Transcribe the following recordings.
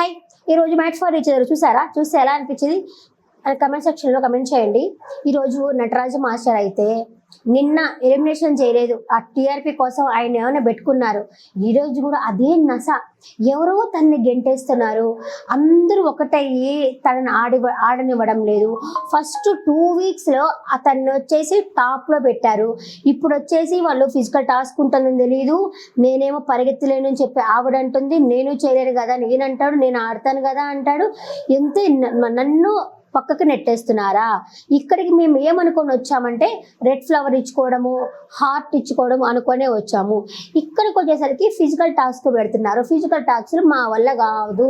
Hi, ఈరోజు match for each other చూసారా? చూస్తే ఎలా అనిపించింది కమెంట్ సెక్షన్లో కమెంట్ చేయండి. ఈరోజు నటరాజు మాస్టర్ అయితే నిన్న ఎలిమినేషన్ చేయలేదు, ఆ టీఆర్పీ కోసం ఆయన ఏమైనా పెట్టుకున్నారు. ఈరోజు కూడా అదే నస, ఎవరో తనని గెంటేస్తున్నారు. అందరూ ఒకటయ్యి తనని ఆడనివ్వడం లేదు. ఫస్ట్ 2 వీక్స్లో అతన్ని వచ్చేసి టాప్లో పెట్టారు. ఇప్పుడు వచ్చేసి వాళ్ళు ఫిజికల్ టాస్క్ ఉంటుందని తెలియదు. నేనేమో పరిగెత్తలేను అని చెప్పి ఆవిడంటుంది, నేను చేయలేను కదా నేనంటాడు, నేను ఆడతాను కదా అంటాడు. ఎంత నన్ను పక్కకు నెట్టేస్తున్నారా? ఇక్కడికి మేము ఏమనుకొని వచ్చామంటే రెడ్ ఫ్లవర్ ఇచ్చుకోవడము, హార్ట్ ఇచ్చుకోవడం అనుకునే వచ్చాము. ఇక్కడికి వచ్చేసరికి ఫిజికల్ టాస్క్ పెడుతున్నారు. ఫిజికల్ టాస్క్లు మా వల్ల కాదు,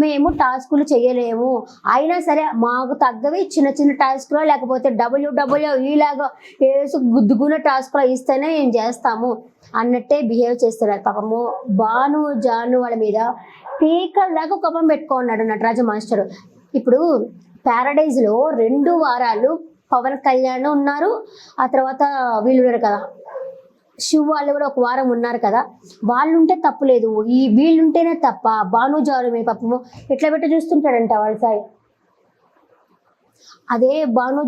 మేము టాస్కులు చేయలేము. అయినా సరే మాకు తగ్గవి చిన్న చిన్న టాస్క్లో లేకపోతే WWE లాగా వేసి గుద్దుగున్న టాస్క్లో ఇస్తేనే మేము చేస్తాము అన్నట్టే బిహేవ్ చేస్తున్నారు. పాపము జాను వాళ్ళ మీద పీకల్లాగా కోపం పెట్టుకున్నాడు నటరాజ మాస్టర్. ఇప్పుడు ప్యారడైజ్లో 2 వారాలు పవన్ కళ్యాణ్ ఉన్నారు, ఆ తర్వాత వీళ్ళు ఉన్నారు కదా శివ్ వాళ్ళు కూడా 1 వారం ఉన్నారు కదా. వాళ్ళు ఉంటే తప్పులేదు, ఈ వీళ్ళుంటేనే తప్ప. జాను మీ పాపము ఎట్లా పెట్టి చూస్తుంటాడంట వాళ్ళ సాయి. అదే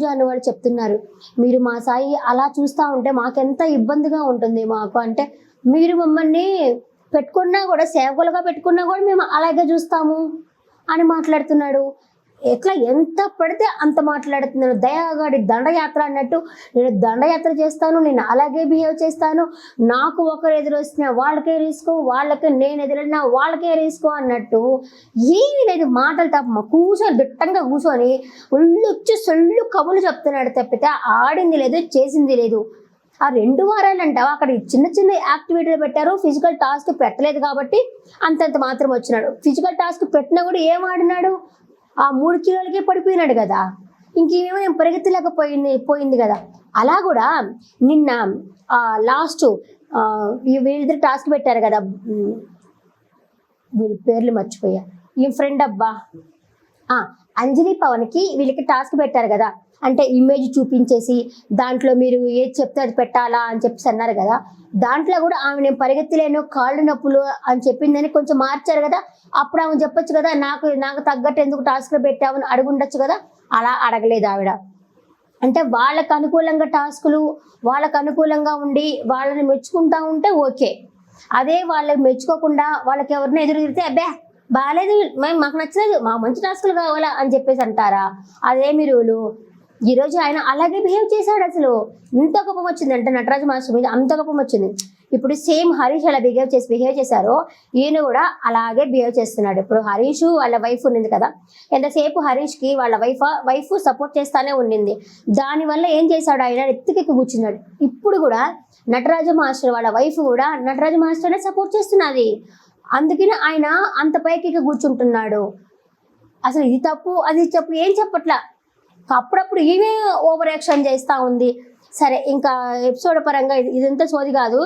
జాను వాళ్ళు చెప్తున్నారు, మీరు మా సాయి అలా చూస్తూ ఉంటే మాకెంత ఇబ్బందిగా ఉంటుంది మాకు. అంటే మీరు మమ్మల్ని పెట్టుకున్నా కూడా సేవకులుగా పెట్టుకున్నా కూడా మేము అలాగే చూస్తాము అని మాట్లాడుతున్నాడు. ఎట్లా ఎంత పడితే అంత మాట్లాడుతున్నాను. దయాగాడి దండయాత్ర అన్నట్టు, నేను దండయాత్ర చేస్తాను, నేను అలాగే బిహేవ్ చేస్తాను, నాకు ఒకరు ఎదురొస్తున్నా వాళ్ళకే రిస్క్, వాళ్ళకి నేను ఎదురైనా వాళ్ళకే రిస్క్ అన్నట్టు. ఏమీ లేదు, మాటలు తప్ప కూర్చొని దిట్టంగా కూర్చొని ఒళ్ళొచ్చి సొల్లు కబులు చెప్తున్నాడు తప్పితే ఆడింది లేదు, చేసింది లేదు. ఆ 2 వారాలు అంటావా, అక్కడ చిన్న చిన్న యాక్టివిటీలు పెట్టారు, ఫిజికల్ టాస్క్ పెట్టలేదు కాబట్టి అంతంత మాత్రం వచ్చినాడు. ఫిజికల్ టాస్క్ పెట్టినా కూడా ఏం ఆడినాడు? ఆ 3 కిలోలకే పడిపోయినాడు కదా, ఇంకేమో నేను పోయింది కదా. అలా కూడా నిన్న లాస్ట్ వీళ్ళిద్దరు టాస్క్ పెట్టారు కదా, వీళ్ళ పేర్లు మర్చిపోయా, ఈ ఫ్రెండ్ అబ్బా అంజలి పవన్కి వీళ్ళకి టాస్క్ పెట్టారు కదా. అంటే ఇమేజ్ చూపించేసి దాంట్లో మీరు ఏది చెప్తే అది పెట్టాలా అని చెప్పేసి అన్నారు కదా. దాంట్లో కూడా ఆమె నేను పరిగెత్తలేను, కాళ్ళు నొప్పులు అని చెప్పిందని కొంచెం మార్చారు కదా. అప్పుడు ఆమె చెప్పొచ్చు కదా, నాకు తగ్గట్టు ఎందుకు టాస్క్లు పెట్టామని అడుగుండొచ్చు కదా. అలా అడగలేదు ఆవిడ. అంటే వాళ్ళకు అనుకూలంగా టాస్కులు, వాళ్ళకు అనుకూలంగా ఉండి వాళ్ళని మెచ్చుకుంటా ఉంటే ఓకే. అదే వాళ్ళకి మెచ్చుకోకుండా వాళ్ళకి ఎవరిని ఎదురు తిరిగితే అబ్బే బాగాలేదు, మాకు నచ్చలేదు, మాకు మంచి టాస్కులు కావాలా అని చెప్పేసి అంటారా? అదేమి రూలు. ఈరోజు ఆయన అలాగే బిహేవ్ చేశాడు. అసలు ఇంత కోపం వచ్చిందంటే నటరాజు మాస్టర్ మీద అంత కోపం వచ్చింది. ఇప్పుడు సేమ్ హరీష్ అలా బిహేవ్ చేశారో ఈయన కూడా అలాగే బిహేవ్ చేస్తున్నాడు. ఇప్పుడు హరీష్ వాళ్ళ వైఫ్ ఉన్నింది కదా, ఎంతసేపు హరీష్కి వాళ్ళ వైఫ్ సపోర్ట్ చేస్తానే ఉండింది. దానివల్ల ఏం చేశాడు, ఆయన ఎత్తుకెక్కి కూర్చున్నాడు. ఇప్పుడు కూడా నటరాజు మాస్టర్ వాళ్ళ వైఫ్ కూడా నటరాజు మాస్టర్నే సపోర్ట్ చేస్తున్నది. అందుకని ఆయన అంత పైకి కూర్చుంటున్నాడు. అసలు ఇది తప్పు అది తప్పు ఏం చెప్పట్లా. అప్పుడప్పుడు ఈమె ఓవర్ యాక్షన్ చేస్తూ ఉంది. సరే, ఇంకా ఎపిసోడ్ పరంగా ఇదంతా సోది కాదు,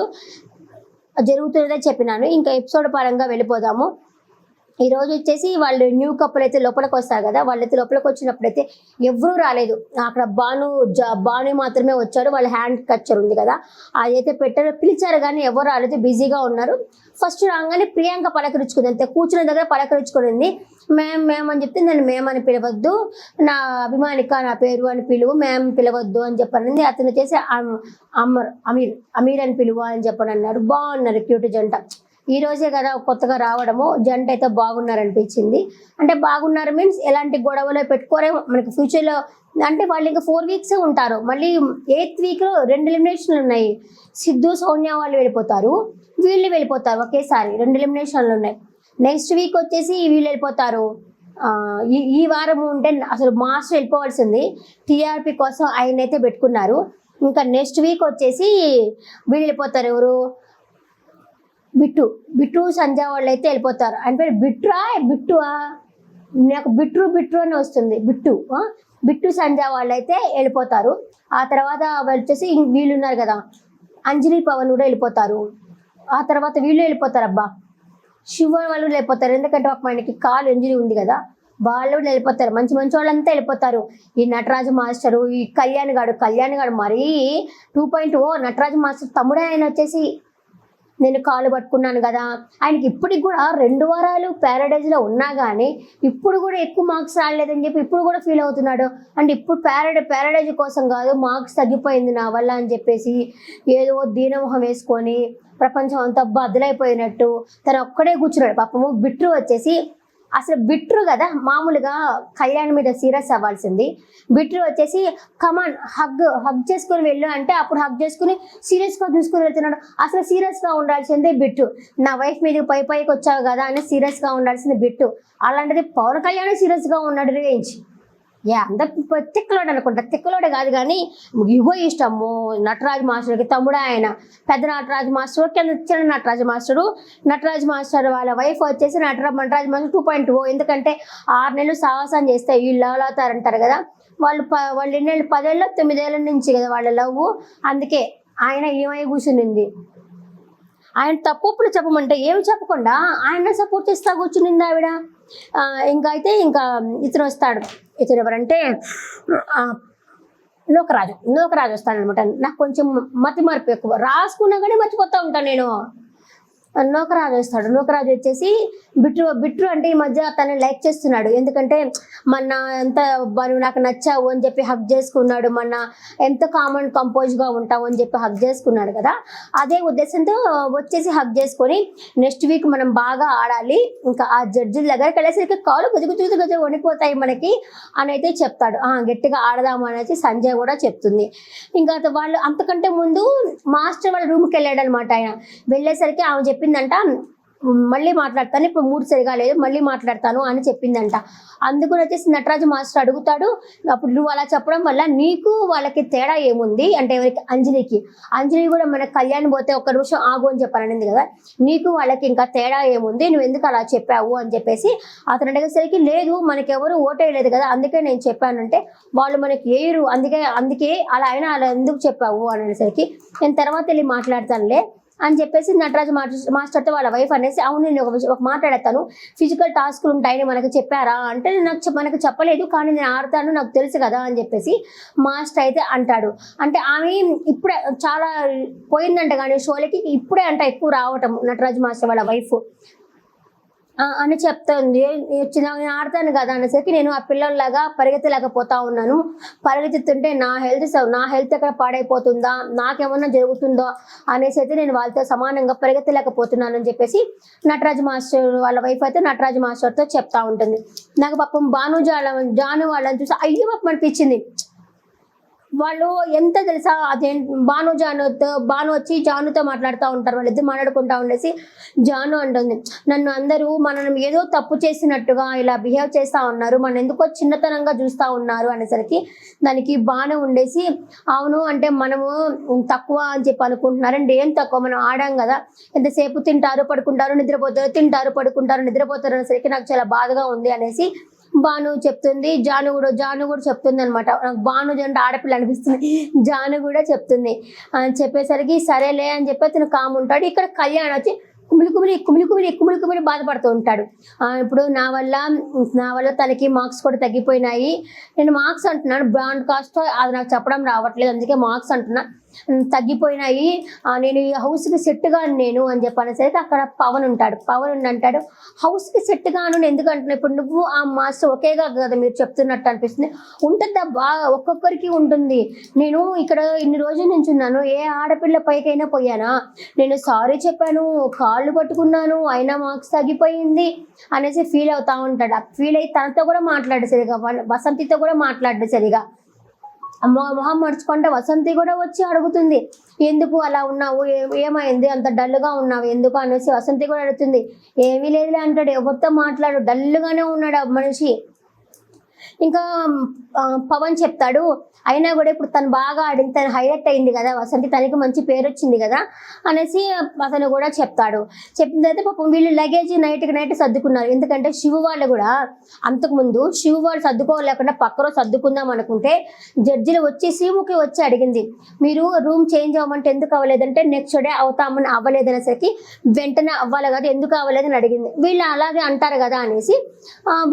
జరుగుతున్నదే చెప్పినాను. ఇంకా ఎపిసోడ్ పరంగా వెళ్ళిపోదాము. ఈరోజు వచ్చేసి వాళ్ళు న్యూ కప్పులు అయితే లోపలికి వస్తారు కదా, వాళ్ళైతే లోపలికి వచ్చినప్పుడైతే ఎవరూ రాలేదు. అక్కడ బాను మాత్రమే వచ్చారు. వాళ్ళ హ్యాండ్ కచ్చర్ ఉంది కదా, అదైతే పిలిచారు కానీ ఎవరు రాలేదు, బిజీగా ఉన్నారు. ఫస్ట్ రాగానే ప్రియాంక పలకరించుకుంది, అంతే కూర్చున్న దగ్గర పలకరించుకునింది. మేము అని చెప్తే నన్ను మేమని పిలవద్దు, నా అభిమానిక నా పేరు అని పిలువు, మేము పిలవద్దు అని చెప్పానండి. అతను వచ్చేసి అమీర్ అని పిలువ అని చెప్పని అన్నారు. బాగున్నారు, క్యూట్ జంట. ఈ రోజే కదా కొత్తగా రావడము, జంట అయితే బాగున్నారు అనిపించింది. అంటే బాగున్నారు మీన్స్ ఎలాంటి గొడవలో పెట్టుకోరే మనకి ఫ్యూచర్లో. అంటే వాళ్ళు ఇంకా 4 వీక్సే ఉంటారు. మళ్ళీ 8th వీక్లో 2 ఎలిమినేషన్లు ఉన్నాయి. సిద్ధు సౌమ్య వాళ్ళు వెళ్ళిపోతారు, వీళ్ళు వెళ్ళిపోతారు. ఒకేసారి 2 ఎలిమినేషన్లు ఉన్నాయి. నెక్స్ట్ వీక్ వచ్చేసి వీళ్ళు వెళ్ళిపోతారు. ఈ వారం ఉంటే అసలు మాస్టర్ వెళ్ళిపోవాల్సింది, టీఆర్పీ కోసం ఆయన అయితే పెట్టుకున్నారు. ఇంకా నెక్స్ట్ వీక్ వచ్చేసి వీళ్ళు వెళ్ళిపోతారు. ఎవరు? బిట్టు సంజయ్ వాళ్ళు అయితే వెళ్ళిపోతారు. ఆయన పేరు బిట్టువా నాకు బిట్టు అని వస్తుంది. బిట్టు సంజయ్ వాళ్ళు అయితే వెళ్ళిపోతారు. ఆ తర్వాత వచ్చేసి వీళ్ళు ఉన్నారు కదా, అంజలి పవన్ కూడా వెళ్ళిపోతారు. ఆ తర్వాత వీళ్ళు వెళ్ళిపోతారు. అబ్బా శివ వాళ్ళు వెళ్ళిపోతారు, ఎందుకంటే ఒక మనకి కాలు ఇంజరీ ఉంది కదా, వాళ్ళు కూడా వెళ్ళిపోతారు. మంచి వాళ్ళంతా వెళ్ళిపోతారు. ఈ నటరాజు మాస్టరు, ఈ కళ్యాణ్ గాడు మరీ 2.0 నటరాజు మాస్టర్ తమ్ముడే. ఆయన వచ్చేసి నేను కాలు పట్టుకున్నాను కదా. ఆయనకి ఇప్పటికి కూడా 2 వారాలు ప్యారడైజ్లో ఉన్నా కానీ ఇప్పుడు కూడా ఎక్కువ మార్క్స్ రాలేదని చెప్పి ఇప్పుడు కూడా ఫీల్ అవుతున్నాడు. అంటే ఇప్పుడు ప్యారడైజ్ కోసం కాదు, మార్క్స్ తగ్గిపోయింది నా వల్ల అని చెప్పేసి ఏదో దీనమొహం వేసుకొని ప్రపంచం అంతా బద్దలైపోయినట్టు తను ఒక్కడే కూర్చున్నాడు. పాపము బిట్రు వచ్చేసి, అసలు బిట్రు కదా మామూలుగా కళ్యాణ్ మీద సీరియస్ అవ్వాల్సింది, బిట్రు వచ్చేసి కమాన్ హగ్ చేసుకుని వెళ్ళు అంటే అప్పుడు హగ్ చేసుకుని సీరియస్గా చూసుకుని వెళ్తున్నాడు. అసలు సీరియస్గా ఉండాల్సిందే బిట్టు. నా వైఫ్ మీద పైకి వచ్చావు కదా అని సీరియస్గా ఉండాల్సింది బిట్టు. అలాంటిది పవన్ కళ్యాణ్ సీరియస్గా ఉన్నాడు రేంజ్. అంత తిక్కలోడు అనుకుంటా, తిక్కలోడు కాదు కానీ ఇగో ఇష్టము నటరాజు మాస్టర్కి తమ్ముడు ఆయన, పెద్ద నటరాజు మాస్టర్ కింద చిన్న నటరాజు మాస్టర్ వాళ్ళ వైఫ్ వచ్చేసి నటరాజు మాస్టర్ 2.0. ఎందుకంటే 6 నెలలు సాహసం చేస్తే వీళ్ళు లవ్ అవుతారంటారు కదా, వాళ్ళు ఎన్నేళ్ళు 10 ఏళ్ళ 9 ఏళ్ళ నుంచి కదా వాళ్ళ లవ్. అందుకే ఆయన ఏమై కూర్చునింది. ఆయన తప్పులు చెప్పమంటే ఏమి చెప్పకుండా ఆయన సపోర్ట్ చేస్తా కూర్చునింది ఆవిడ. ఇంకా ఇతను వస్తాడు. ఇతను ఎవరంటే నూకరాజు వస్తాడనమాట. నాకు కొంచెం మతి మార్పు ఎక్కువ, రాసుకున్నా కానీ మర్చిపోతూ ఉంటాను నేను. నూకరాజు వస్తాడు. నూకరాజు వచ్చేసి బిట్రు అంటే ఈ మధ్య తను లైక్ చేస్తున్నాడు. ఎందుకంటే మొన్న ఎంత నువ్వు నాకు నచ్చావు అని చెప్పి హగ్ చేసుకున్నాడు, మొన్న ఎంత కంపోజ్గా ఉంటావు అని చెప్పి హగ్ చేసుకున్నాడు కదా. అదే ఉద్దేశంతో వచ్చేసి హగ్ చేసుకొని నెక్స్ట్ వీక్ మనం బాగా ఆడాలి, ఇంకా ఆ జడ్జిల దగ్గరికి వెళ్ళేసరికి కాలు గజ వణిపోతాయి మనకి అని అయితే చెప్తాడు. గట్టిగా ఆడదాము అనేసి సంజయ్ కూడా చెప్తుంది. ఇంకా వాళ్ళు అంతకంటే ముందు మాస్టర్ వాళ్ళ రూమ్కి వెళ్ళాడు అనమాట. ఆయన వెళ్ళేసరికి ఆమె చెప్పిందంట, మళ్ళీ మాట్లాడతాను, ఇప్పుడు మూడు సరిగా లేదు, మళ్ళీ మాట్లాడతాను అని చెప్పిందంట. అందుకని వచ్చేసి నటరాజు మాస్టర్ అడుగుతాడు, అప్పుడు నువ్వు అలా చెప్పడం వల్ల నీకు వాళ్ళకి తేడా ఏముంది అంటే ఎవరికి, అంజలి కూడా మన కళ్యాణ్ పోతే ఒక్క నిమిషం ఆగు అని చెప్పాలనింది కదా, నీకు వాళ్ళకి ఇంకా తేడా ఏముంది, నువ్వు ఎందుకు అలా చెప్పావు అని చెప్పేసి అతను అడిగేసరికి లేదు మనకెవరు ఓటేయలేదు కదా అందుకే నేను చెప్పానంటే వాళ్ళు మనకి వేయరు, అందుకే అలా అయినా అలా ఎందుకు చెప్పావు అని అనేసరికి నేను తర్వాత వెళ్ళి మాట్లాడతానులే అని చెప్పేసి నటరాజు మాస్టర్తో వాళ్ళ వైఫ్ అనేసి, అవును నేను ఒక మాట్లాడతాను, ఫిజికల్ టాస్క్లు ఉంటాయని మనకు చెప్పారా అంటే మనకు చెప్పలేదు కానీ నేను ఆడతాను నాకు తెలుసు కదా అని చెప్పేసి మాస్టర్ అయితే అంటాడు. అంటే ఆమె ఇప్పుడే చాలా పోయిందంట కానీ షోలకి ఇప్పుడే అంట ఎక్కువ రావటం నటరాజు మాస్టర్ వాళ్ళ వైఫ్ అని చెప్తుంది. నేను ఆడతాను కదా అనేసరికి నేను ఆ పిల్లల్లాగా పరిగెత్తలేకపోతా ఉన్నాను, పరిగెత్తుతుంటే నా హెల్త్ ఎక్కడ పాడైపోతుందా, నాకేమన్నా జరుగుతుందో అనేసి అయితే నేను వాళ్ళతో సమానంగా పరిగెత్తలేకపోతున్నాను అని చెప్పేసి నటరాజు మాస్టర్ వాళ్ళ వైఫ్ అయితే నటరాజు మాస్టర్తో చెప్తా ఉంటుంది. నాకు పాపం జాను వాళ్ళని చూసి అయ్యో పాపం అనిపించింది. వాళ్ళు ఎంత తెలుసా, అదే భాను వచ్చి జానుతో మాట్లాడుతూ ఉంటారు, వాళ్ళిద్దరు మాట్లాడుకుంటా ఉండేసి జాను అంటుంది, నన్ను అందరూ మనం ఏదో తప్పు చేసినట్టుగా ఇలా బిహేవ్ చేస్తూ ఉన్నారు, మనం ఎందుకో చిన్నతనంగా చూస్తూ ఉన్నారు అనేసరికి దానికి బాను ఉండేసి, అవును అంటే మనము తక్కువ అని చెప్పి అనుకుంటున్నారండి, ఏం తక్కువ, మనం ఆడాం కదా, ఎంతసేపు తింటారు పడుకుంటారు నిద్రపోతారు, తింటారు పడుకుంటారు నిద్రపోతారు అనేసరికి నాకు చాలా బాధగా ఉంది అనేసి భాను చెప్తుంది. జాను కూడా చెప్తుంది అనమాట, నాకు భాను అంటే ఆడపిల్ల అనిపిస్తుంది, జాను కూడా చెప్తుంది. చెప్పేసరికి సరేలే అని చెప్పి అతను కాముంటాడు. ఇక్కడ కళ్యాణ్ వచ్చి కుమిలి బాధపడుతూ ఉంటాడు. ఇప్పుడు నా వల్ల తనకి మార్క్స్ కూడా తగ్గిపోయినాయి, నేను మార్క్స్ అంటున్నాను బ్రాడ్కాస్ట్ అది నాకు చెప్పడం రావట్లేదు అందుకే మార్క్స్ అంటున్నా, తగ్గిపోయినాయి, నేను ఈ హౌస్కి సెట్గా నేను అని చెప్పనేసరికి అక్కడ పవన్ అంటాడు హౌస్కి సెట్గా అను ఎందుకంటున్నా, ఇప్పుడు నువ్వు ఆ మాస్టర్ ఒకేగా కదా మీరు చెప్తున్నట్టు అనిపిస్తుంది, ఉంటుందా బాగా ఒక్కొక్కరికి ఉంటుంది, నేను ఇక్కడ ఇన్ని రోజుల నుంచి ఉన్నాను, ఏ ఆడపిల్ల పైకైనా పోయానా, నేను సారీ చెప్పాను కాళ్ళు పట్టుకున్నాను అయినా మార్క్స్ తగ్గిపోయింది అనేసి ఫీల్ అవుతా ఉంటాడు. ఫీల్ అయ్యి తనతో కూడా మాట్లాడు సరిగా, వసంతితో కూడా మాట్లాడు సరిగా, మొహం మర్చుకుంటే వసంతి కూడా వచ్చి అడుగుతుంది ఎందుకు అలా ఉన్నావు, ఏమైంది అంత డల్గా ఉన్నావు ఎందుకు అనేసి వసంతి కూడా అడుగుతుంది. ఏమీ లేదులే అంటాడు, ఎవరితో మాట్లాడు, డల్గానే ఉన్నాడు ఆ మనిషి. ఇంకా పవన్ చెప్తాడు, అయినా కూడా ఇప్పుడు తను బాగా ఆడింది, తను హైలైట్ అయింది కదా వసంతి, తనకి మంచి పేరు వచ్చింది కదా అనేసి అతను కూడా చెప్తాడు. చెప్పిన తర్వాత పాపం వీళ్ళు లగేజ్ నైట్ సర్దుకున్నారు. ఎందుకంటే శివు వాళ్ళు కూడా అంతకుముందు శివు వాళ్ళు సర్దుకోలేకుండా పక్కలో సర్దుకుందాం అనుకుంటే జడ్జిలు వచ్చి శివుకి వచ్చి అడిగింది, మీరు రూమ్ చేంజ్ అవ్వమంటే ఎందుకు అవ్వలేదంటే నెక్స్ట్ డే అవుతామని అవ్వలేదనేసరికి వెంటనే అవ్వాలి కదా ఎందుకు అవ్వలేదని అడిగింది. వీళ్ళు అలాగే అంటారు కదా అనేసి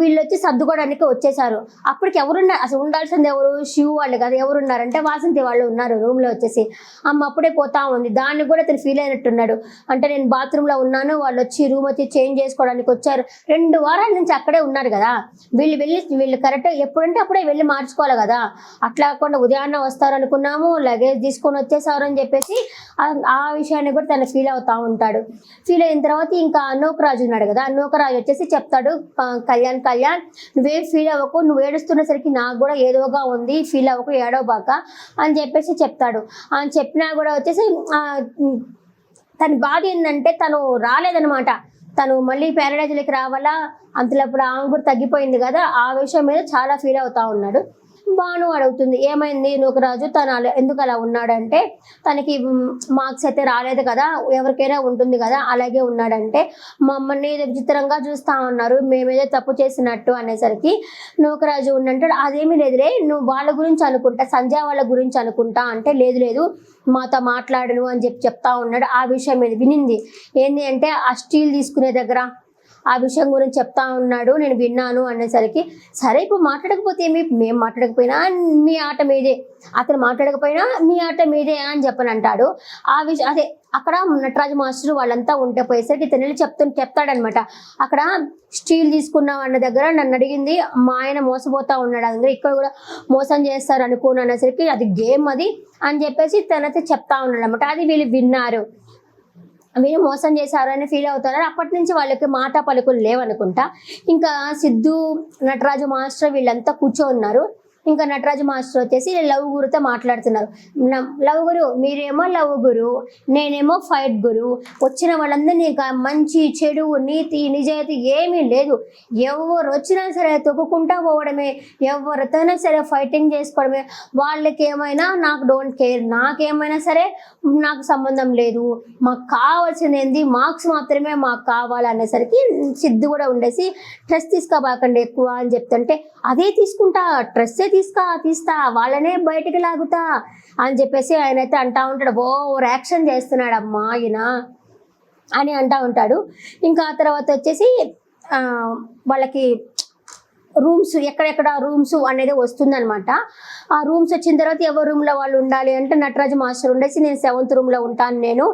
వీళ్ళు వచ్చి సర్దుకోవడానికి వచ్చేసారు. చెప్తారు. అప్పటికి ఎవరున్నారు అసలు, ఉండాల్సింది ఎవరు, శివు వాళ్ళు కదా, ఎవరున్నారంటే వాసంతి వాళ్ళు ఉన్నారు రూమ్ లో వచ్చేసి. అమ్మ అప్పుడే పోతా ఉంది. దాన్ని కూడా అతను ఫీల్ అయినట్టున్నాడు. అంటే నేను బాత్రూమ్ లో ఉన్నాను, వాళ్ళు వచ్చి రూమ్ వచ్చి చేంజ్ చేసుకోవడానికి వచ్చారు, 2 వారాల నుంచి అక్కడే ఉన్నారు కదా, వీళ్ళు కరెక్ట్ ఎప్పుడంటే అప్పుడే వెళ్ళి మార్చుకోవాలి కదా, అట్లా కాకుండా ఉదయాన్నే వస్తారు అనుకున్నాము, లగేజ్ తీసుకొని వచ్చేసారు అని చెప్పేసి ఆ విషయాన్ని కూడా తను ఫీల్ అవుతా ఉంటాడు. ఫీల్ అయిన తర్వాత ఇంకా నూకరాజు ఉన్నాడు కదా, నూకరాజు వచ్చేసి చెప్తాడు, కళ్యాణ్ నువ్వేం ఫీల్ అవ్వకు, నువ్వు ఏడుస్తున్నసరికి నాకు కూడా ఏదోగా ఉంది, ఫీల్ అవ్వకు, ఏడవబాక అని చెప్పేసి చెప్తాడు. అని చెప్పినా కూడా వచ్చేసి తన బాధ ఏంటంటే తను రాలేదనమాట, తను మళ్ళీ ప్యారడైజ్లోకి రావాలా, అంతలోప్పుడు ఆమె కూడా తగ్గిపోయింది కదా, ఆ విషయం మీద చాలా ఫీల్ అవుతా ఉన్నాడు. బాను అడుగుతుంది, ఏమైంది నూకరాజు, తను ఎందుకు అలా ఉన్నాడంటే, తనకి మార్క్స్ అయితే రాలేదు కదా, ఎవరికైనా ఉంటుంది కదా, అలాగే ఉన్నాడంటే మమ్మల్ని విచిత్రంగా చూస్తా ఉన్నారు, మేమేదో తప్పు చేసినట్టు అనేసరికి నూకరాజు ఉన్నంటాడు, అదేమీ లేదులే, నువ్వు వాళ్ళ గురించి అనుకుంటా, సంజయ్ వాళ్ళ గురించి అనుకుంటా అంటే, లేదు మాతో మాట్లాడను అని చెప్తా ఉన్నాడు. ఆ విషయం మీద వినింది ఏంది అంటే, ఆ స్టీల్ తీసుకునే దగ్గర ఆ విషయం గురించి చెప్తా ఉన్నాడు, నేను విన్నాను అనేసరికి, సరే ఇప్పుడు మాట్లాడకపోతే మేము మాట్లాడకపోయినా మీ ఆట మీదే, అతను మాట్లాడకపోయినా మీ ఆట మీదే అని చెప్పని అంటాడు. ఆ విషయం అదే అక్కడ నటరాజు మాస్టర్ వాళ్ళంతా ఉంటే పోయేసరికి ఇతను చెప్తాడనమాట, అక్కడ స్టీల్ తీసుకున్నాం అన్న దగ్గర నన్ను అడిగింది, మా ఆయన మోసపోతా ఉన్నాడు, అందరూ ఇక్కడ కూడా మోసం చేస్తారు అనుకోను అనేసరికి, అది గేమ్ అది అని చెప్పేసి తనైతే చెప్తా ఉన్నాడు అనమాట. అది వీళ్ళు విన్నారు, వీళ్ళు మోసం చేశారు అని ఫీల్ అవుతున్నారు. అప్పటి నుంచి వాళ్ళకి మాట పలుకులు లేవనుకుంటా. ఇంకా సిద్ధు, నటరాజు మాస్టర్ వీళ్ళంతా కూర్చోన్నారు. ఇంకా నటరాజు మాస్టర్ వచ్చేసి లవ్ గురుతో మాట్లాడుతున్నారు. లవ్ గురు, మీరేమో లవ్ గురు, నేనేమో ఫైట్ గురు, వచ్చిన వాళ్ళందరినీ మంచి చెడు నీతి నిజాయితీ ఏమీ లేదు, ఎవరు వచ్చినా సరే తొక్కుకుంటా పోవడమే, ఎవరితోనైనా సరే ఫైటింగ్ చేసుకోవడమే, వాళ్ళకి ఏమైనా నాకు డోంట్ కేర్, నాకేమైనా సరే నాకు సంబంధం లేదు, మాకు కావాల్సింది ఏంది మార్క్స్ మాత్రమే మాకు కావాలనేసరికి సిద్ధు కూడా ఉండేసి, స్ట్రెస్ తీసుకోబాకండి ఎక్కువ అని చెప్తుంటే, అదే తీసుకుంటా, స్ట్రెస్సే తీస్తా వాళ్ళనే బయటికి లాగుతా అని చెప్పేసి ఆయన అయితే అంటా ఉంటాడు. ఓవర్ యాక్షన్ చేస్తున్నాడు అమ్మా ఆయన అని అంటా ఉంటాడు. ఇంకా ఆ తర్వాత వచ్చేసి వాళ్ళకి రూమ్స్ ఎక్కడెక్కడ రూమ్స్ అనేది వస్తుందనమాట. ఆ రూమ్స్ వచ్చిన తర్వాత ఎవరి రూమ్లో వాళ్ళు ఉండాలి అంటే, నటరాజు మాస్టర్ ఉండేసి నేను 7th రూమ్లో ఉంటాను నేను,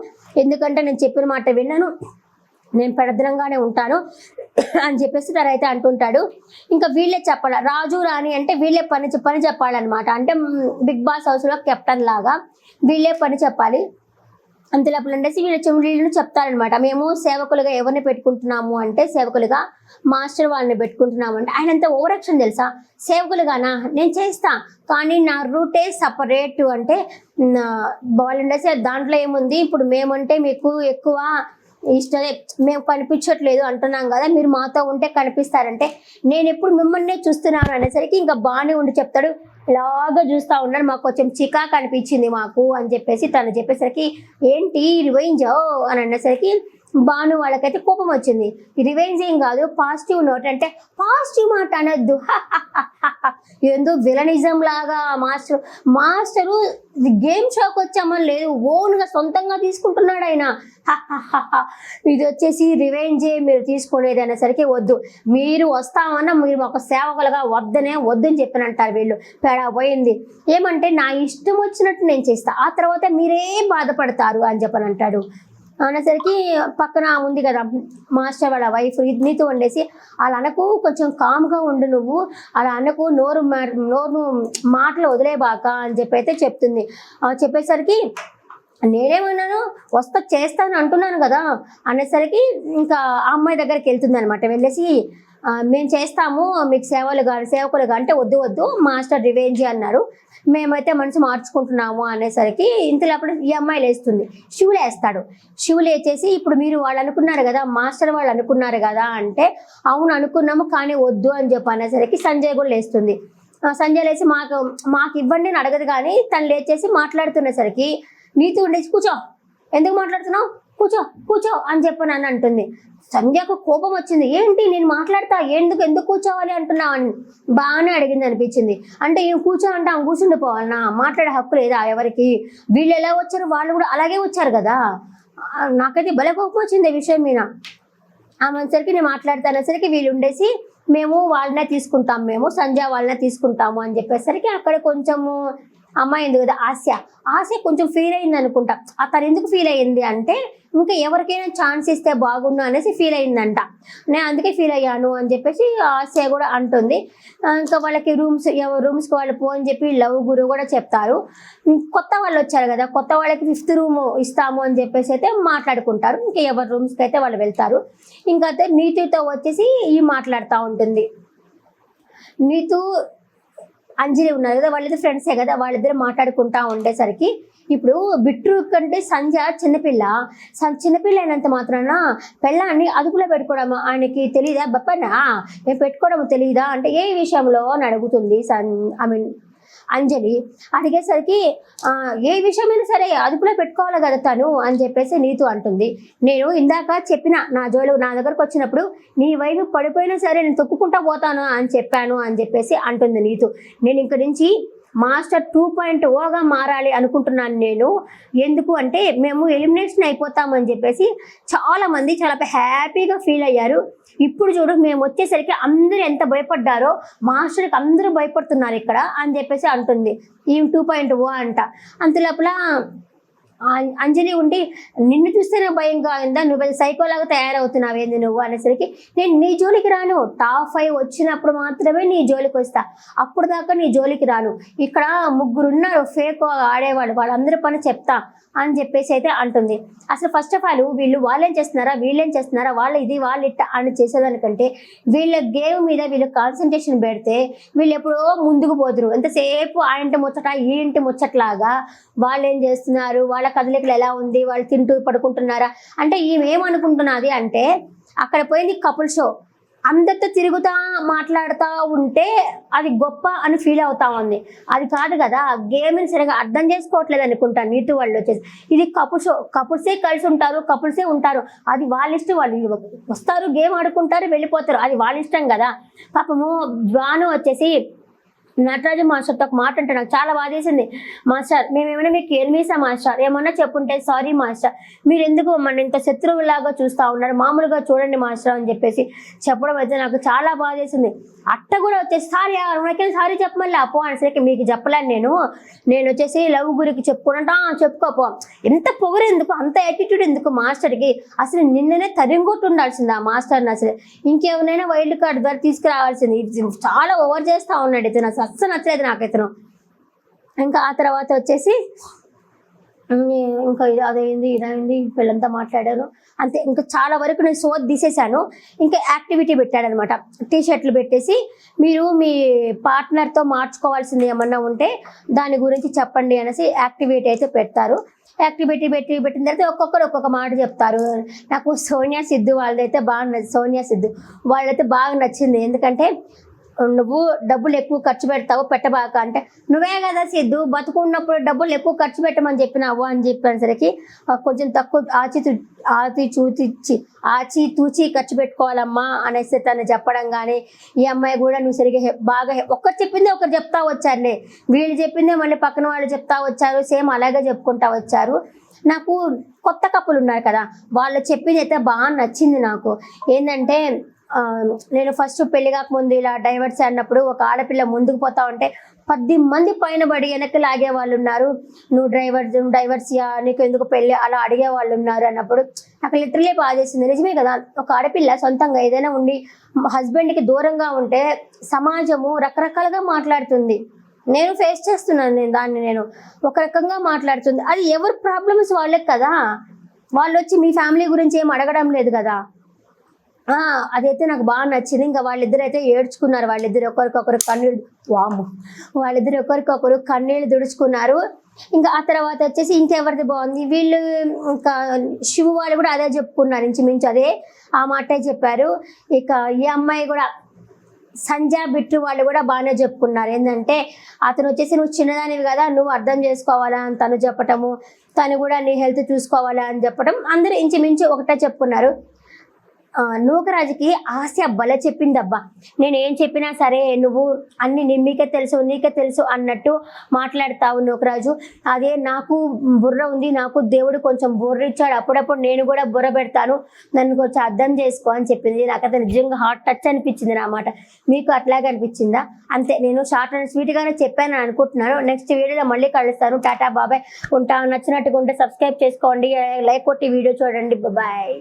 ఎందుకంటే నేను చెప్పిన మాట విన్నాను, నేను పెడదనంగానే ఉంటాను అని చెప్పేసి తనైతే అంటుంటాడు. ఇంకా వీళ్ళే చెప్పాలి, రాజు రాణి అంటే వీళ్ళే పని చెప్పాలన్నమాట. అంటే బిగ్ బాస్ హౌస్లో కెప్టెన్ లాగా వీళ్ళే పని చెప్పాలి. అంతలోపల ఉండేసి వీళ్ళను చెప్తారనమాట, మేము సేవకులుగా ఎవరిని పెట్టుకుంటున్నాము అంటే, సేవకులుగా మాస్టర్ వాళ్ళని పెట్టుకుంటున్నాము అంటే, ఆయన అంతా ఓవర్ యాక్షన్ తెలుసా, సేవకులుగానా నేను చేస్తా కానీ నా రూటే సపరేట్ అంటే, వాళ్ళు ఉండేసి దాంట్లో ఏముంది, ఇప్పుడు మేమంటే మీకు ఎక్కువ ఇష్టమే, మేము కనిపించట్లేదు అంటున్నాం కదా, మీరు మాతో ఉంటే కనిపిస్తారంటే, నేను ఎప్పుడు మిమ్మల్నే చూస్తున్నాను అనేసరికి ఇంకా బాగానే ఉండి చెప్తాడు, ఇలాగా చూస్తూ ఉన్నాడు, మాకు కొంచెం చికాకు అనిపించింది మాకు అని చెప్పేసి తను చెప్పేసరికి, ఏంటి రివెంజ్ అని అనేసరికి బాను వాళ్ళకైతే కోపం వచ్చింది. రివెంజ్ ఏం కాదు, పాజిటివ్ నోట్ అంటే, పాజిటివ్ మాట అనొద్దు, ఎందుకు విలనిజం లాగా మాస్టరు గేమ్ షోకి వచ్చామని లేదు, ఓన్గా సొంతంగా తీసుకుంటున్నాడు ఆయన, ఇది వచ్చేసి రివెంజే మీరు తీసుకునేది అనేసరికి, వద్దు మీరు వస్తామన్నా మీరు ఒక సేవకులుగా వద్దని చెప్పినంటారు వీళ్ళు. పేడా పోయింది, ఏమంటే నా ఇష్టం వచ్చినట్టు నేను చేస్తా, ఆ తర్వాత మీరే బాధపడతారు అని చెప్పని అంటాడు. అనేసరికి పక్కన ఉంది కదా మాస్టర్ వాళ్ళ వైఫ్, నీతో వండేసి, అలా అనకు, కొంచెం కామ్గా ఉండు, నువ్వు అలా అనకు, నోరు మాటలు వదిలేబాక అని చెప్పి అయితే చెప్తుంది. చెప్పేసరికి నేనేమన్నాను, చేస్తాను అంటున్నాను కదా అనేసరికి ఇంకా ఆ అమ్మాయి దగ్గరికి వెళ్తుంది అనమాట. వెళ్ళేసి, మేము చేస్తాము మీకు సేవకులుగా అంటే, వద్దు మాస్టర్ రివెంజ్ అన్నారు, మేమైతే మనసు మార్చుకుంటున్నాము అనేసరికి ఇంతలోపల ఈ అమ్మాయి లేస్తుంది, శివులు వేస్తాడు. శివులు వేసేసి, ఇప్పుడు మీరు వాళ్ళు అనుకున్నారు కదా, మాస్టర్ వాళ్ళు అనుకున్నారు కదా అంటే, అవును అనుకున్నాము కానీ వద్దు అని చెప్పి అనేసరికి సంజయ్ కూడా లేస్తుంది. సంజయ్ లేచి మాకు ఇవ్వండి అని అడగదు కానీ, తను లేచేసి మాట్లాడుతున్నసరికి నీతో ఉండేసి, కూర్చో, ఎందుకు మాట్లాడుతున్నావు, కూర్చో అని చెప్పి నన్ను అంటుంది. సంధ్యకు కోపం వచ్చింది, ఏంటి నేను మాట్లాడతా, ఎందుకు కూర్చోవాలి అంటున్నావు అని బాగానే అడిగింది అనిపించింది. అంటే ఏం కూర్చో అంటే ఆమె కూర్చుండిపోవాలన్నా, మాట్లాడే హక్కు లేదా ఎవరికి, వీళ్ళు ఎలా వచ్చారు వాళ్ళు కూడా అలాగే వచ్చారు కదా. నాకైతే భలే కోపం వచ్చింది ఈ విషయం మీద. ఆమెసరికి నేను మాట్లాడతానేసరికి వీళ్ళు ఉండేసి, మేము వాళ్ళనే తీసుకుంటాం, మేము సంధ్య వాళ్ళనే తీసుకుంటాము అని చెప్పేసరికి అక్కడ కొంచెము అమ్మాయి ఉంది కదా ఆశ కొంచెం ఫీల్ అయింది అనుకుంటా. తను ఎందుకు ఫీల్ అయ్యింది అంటే ఇంకా ఎవరికైనా ఛాన్స్ ఇస్తే బాగుండు అనేసి ఫీల్ అయిందంట. నేను అందుకే ఫీల్ అయ్యాను అని చెప్పేసి ఆశ కూడా అంటుంది. ఇంకా వాళ్ళకి రూమ్స్కి వాళ్ళు ఫోన్ చెప్పి లవ్ గురు కూడా చెప్తారు. కొత్త వాళ్ళు వచ్చారు కదా, కొత్త వాళ్ళకి 5th రూమ్ ఇస్తాము అని చెప్పేసి అయితే మాట్లాడుకుంటారు. ఇంకా ఎవరి రూమ్స్కి అయితే వాళ్ళు వెళ్తారు. ఇంకా అయితే నీతుతో వచ్చేసి మాట్లాడుతూ ఉంటుంది. నీతు అంజలి ఉన్నారు కదా, వాళ్ళిద్దరు ఫ్రెండ్సే కదా, వాళ్ళిద్దరు మాట్లాడుకుంటా ఉండేసరికి ఇప్పుడు బిట్టు కంటే సంధ్య చిన్నపిల్ల అయినంత మాత్రాన పెళ్ళాన్ని అదుపులో పెట్టుకోవడం ఆయనకి తెలియదా? బప్పనా నేను పెట్టుకోవడం తెలియదా అంటే ఏ విషయంలో అని అడుగుతుంది అంజలి. అడిగేసరికి ఏ విషయమైనా సరే అదుపులో పెట్టుకోవాలి కదా తను అని చెప్పేసి నీతు అంటుంది. నేను ఇందాక చెప్పిన నా దగ్గరకు వచ్చినప్పుడు నీ వైపు పడిపోయినా సరే నేను తొక్కుకుంటా పోతాను అని చెప్పాను అని చెప్పేసి అంటుంది నీతు. నేను ఇంక నుంచి మాస్టర్ 2.0గా మారాలి అనుకుంటున్నాను నేను. ఎందుకు అంటే మేము ఎలిమినేషన్ అయిపోతామని చెప్పేసి చాలా మంది చాలా హ్యాపీగా ఫీల్ అయ్యారు. ఇప్పుడు చూడు మేము వచ్చేసరికి అందరూ ఎంత భయపడ్డారో, మాస్టర్కి అందరూ భయపడుతున్నారు ఇక్కడ అని చెప్పేసి అంటుంది. ఈ 2.0 అంట. అంతలోపల అంజలి ఉండి నిన్ను చూస్తేనే భయంగా అయిందా, నువ్వు సైకోలాగా తయారవుతున్నావేంది నువ్వు అనేసరికి నేను నీ జోలికి రాను, టాప్ 5 వచ్చినప్పుడు మాత్రమే నీ జోలికి వస్తా, అప్పుడు దాకా నీ జోలికి రాను. ఇక్కడ 3 ఉన్నారు ఫేక్ ఆడేవాళ్ళు, వాళ్ళందరి పని చెప్తా అని చెప్పేసి అయితే అంటుంది. అసలు ఫస్ట్ ఆఫ్ ఆల్ వాళ్ళేం చేస్తున్నారా వీళ్ళేం చేస్తున్నారా వాళ్ళు ఇది వాళ్ళు ఇట్ట అని చేసేదానికంటే వీళ్ళ గేమ్ మీద వీళ్ళు కాన్సన్ట్రేషన్ పెడితే వీళ్ళు ఎప్పుడో ముందుకు పోతురు. ఎంతసేపు ఆ ఇంటి ముచ్చట ఈ ఇంటి ముచ్చట్లాగా వాళ్ళు ఏం చేస్తున్నారు, వాళ్ళ కదలికలు ఎలా ఉంది, వాళ్ళు తింటూ పడుకుంటున్నారా అంటే ఏమనుకుంటున్నది అంటే అక్కడ పోయింది కపుల్ షో, అందరితో తిరుగుతా మాట్లాడుతూ ఉంటే అది గొప్ప అని ఫీల్ అవుతా ఉంది. అది కాదు కదా, గేమ్ని సరిగా అర్థం చేసుకోవట్లేదు అనుకుంటాను నీతు వాళ్ళు వచ్చేసి. ఇది కపుల్ షో, కపుల్సే కలిసి ఉంటారు, కపుల్సే ఉంటారు, అది వాళ్ళ ఇష్టం, వాళ్ళు వస్తారు గేమ్ ఆడుకుంటారు వెళ్ళిపోతారు, అది వాళ్ళ ఇష్టం కదా. పాపము జ్వాను వచ్చేసి నటరాజు మాస్టర్తో ఒక మాట అంటే నాకు చాలా బాధేసింది. మాస్టర్ మేమేమైనా మీకు ఎనిమిసా మాస్టర్, ఏమన్నా చెప్పుంటే సారీ మాస్టర్, మీరు ఎందుకు మన ఇంత శత్రువులాగా చూస్తూ ఉన్నారు, మామూలుగా చూడండి మాస్టర్ అని చెప్పేసి చెప్పడం అయితే నాకు చాలా బాధేసింది. అట్ట కూడా వచ్చేసి సారీ మనకేం సారీ చెప్పమల్లి అపో అనేసరికి మీకు చెప్పలేను నేను వచ్చేసి లవ్ గురికి చెప్పుకుంటా చెప్పుకోపో, ఎంత పొగరు ఎందుకు, అంత యాటిట్యూడ్ ఎందుకు మాస్టర్కి, అసలు నిన్ననే తరింగొట్టు ఉండాల్సింది ఆ మాస్టర్ని, అసలు ఇంకేమైనా వైల్డ్ కార్డ్ ద్వారా తీసుకురావాల్సింది. చాలా ఓవర్ చేస్తూ ఉన్నాడు ఇతను, అస్సలు నచ్చలేదు నాకు ఇతను. ఇంకా ఆ తర్వాత వచ్చేసి ఇంకా అదైంది ఇదైంది వీళ్ళంతా మాట్లాడారు అంతే. ఇంకా చాలా వరకు నేను సోది తీసేశాను. ఇంకా యాక్టివిటీ పెట్టాడనమాట, టీషర్ట్లు పెట్టేసి మీరు మీ పార్ట్నర్తో మార్చుకోవాల్సింది ఏమన్నా ఉంటే దాని గురించి చెప్పండి అనేసి యాక్టివిటీ అయితే పెడతారు. యాక్టివిటీ పెట్టిన తర్వాత ఒక్కొక్కరు ఒక్కొక్క మాట చెప్తారు. నాకు సోనియా సిద్ధు వాళ్ళదైతే బాగా సోనియా సిద్ధు వాళ్ళైతే బాగా నచ్చింది. ఎందుకంటే నువ్వు డబ్బులు ఎక్కువ ఖర్చు పెడతావు పెట్టబాక అంటే, నువ్వే కదా సిద్ధు బతుకున్నప్పుడు డబ్బులు ఎక్కువ ఖర్చు పెట్టమని చెప్పినావు అని చెప్పేసరికి కొంచెం తక్కువ ఆచి తూచి ఖర్చు పెట్టుకోవాలమ్మా అనేసి తను చెప్పడం. కానీ ఈ అమ్మాయి కూడా నువ్వు సరిగ్గా బాగా ఒకరు చెప్పింది ఒకరు చెప్తా వచ్చారులే, వీళ్ళు చెప్పిందే మళ్ళీ పక్కన వాళ్ళు చెప్తా వచ్చారు, సేమ్ అలాగే చెప్పుకుంటా వచ్చారు. నాకు కొత్త కప్పులు ఉన్నారు కదా, వాళ్ళు చెప్పింది అయితే బాగా నచ్చింది నాకు. ఏంటంటే నేను ఫస్ట్ పెళ్లి కాకముందు ఇలా డైవర్స్ అన్నప్పుడు ఒక ఆడపిల్ల ముందుకు పోతా ఉంటే 10 మంది పైన పడి వెనక్కి లాగే వాళ్ళు ఉన్నారు, నువ్వు డైవర్సియా నీకు ఎందుకు పెళ్ళి అలా అడిగే వాళ్ళు ఉన్నారు అన్నప్పుడు నాకు లిటరలీ బాధ చేసింది. నిజమే కదా, ఒక ఆడపిల్ల సొంతంగా ఏదైనా ఉండి హస్బెండ్కి దూరంగా ఉంటే సమాజము రకరకాలుగా మాట్లాడుతుంది. నేను ఫేస్ చేస్తున్నాను దాన్ని, నేను ఒక రకంగా మాట్లాడుతుంది. అది ఎవరి ప్రాబ్లమ్స్ వాళ్ళకి కదా, వాళ్ళు వచ్చి మీ ఫ్యామిలీ గురించి ఏం అడగడం లేదు కదా. అదైతే నాకు బాగా నచ్చింది. ఇంకా వాళ్ళిద్దరు అయితే ఏడ్చుకున్నారు, వాళ్ళిద్దరు ఒకరికొకరు కన్నీళ్ళు తుడుచుకున్నారు. ఇంకా ఆ తర్వాత వచ్చేసి ఇంకెవరిది బాగుంది, వీళ్ళు ఇంకా శివు వాళ్ళు కూడా అదే చెప్పుకున్నారు, ఇంచుమించు అదే ఆ మాటే చెప్పారు. ఇక ఈ అమ్మాయి కూడా సంధ్య బిట్టు వాళ్ళు కూడా బాగానే చెప్పుకున్నారు. ఏంటంటే అతను వచ్చేసి నువ్వు చిన్నదానివి కదా, నువ్వు అర్థం చేసుకోవాలా అని తను చెప్పటము, తను కూడా నీ హెల్త్ చూసుకోవాలా అని చెప్పటం, అందరూ ఇంచుమించు ఒకటే చెప్పుకున్నారు. నూకరాజుకి ఆస్య భలే చెప్పిందబ్బా. నేను ఏం చెప్పినా సరే నువ్వు అన్ని నీకే తెలుసు అన్నట్టు మాట్లాడతావు నూకరాజు. అదే నాకు బుర్ర ఉంది, నాకు దేవుడు కొంచెం బుర్ర ఇచ్చాడు, అప్పుడప్పుడు నేను కూడా బుర్ర పెడతాను, నన్ను కొంచెం అర్థం చేసుకో అని చెప్పింది. నాకు అది నిజంగా హార్ట్ టచ్ అనిపించింది నా మాట. మీకు అట్లాగే అనిపించిందా? అంతే, నేను షార్ట్ అండ్ స్వీట్గానే చెప్పాను అనుకుంటున్నాను. నెక్స్ట్ వీడియోలో మళ్ళీ కలుస్తాను. టాటా బాబాయ్, ఉంటా. నచ్చినట్టుగా ఉంటే సబ్స్క్రైబ్ చేసుకోండి, లైక్ కొట్టి వీడియో చూడండి. బాయ్.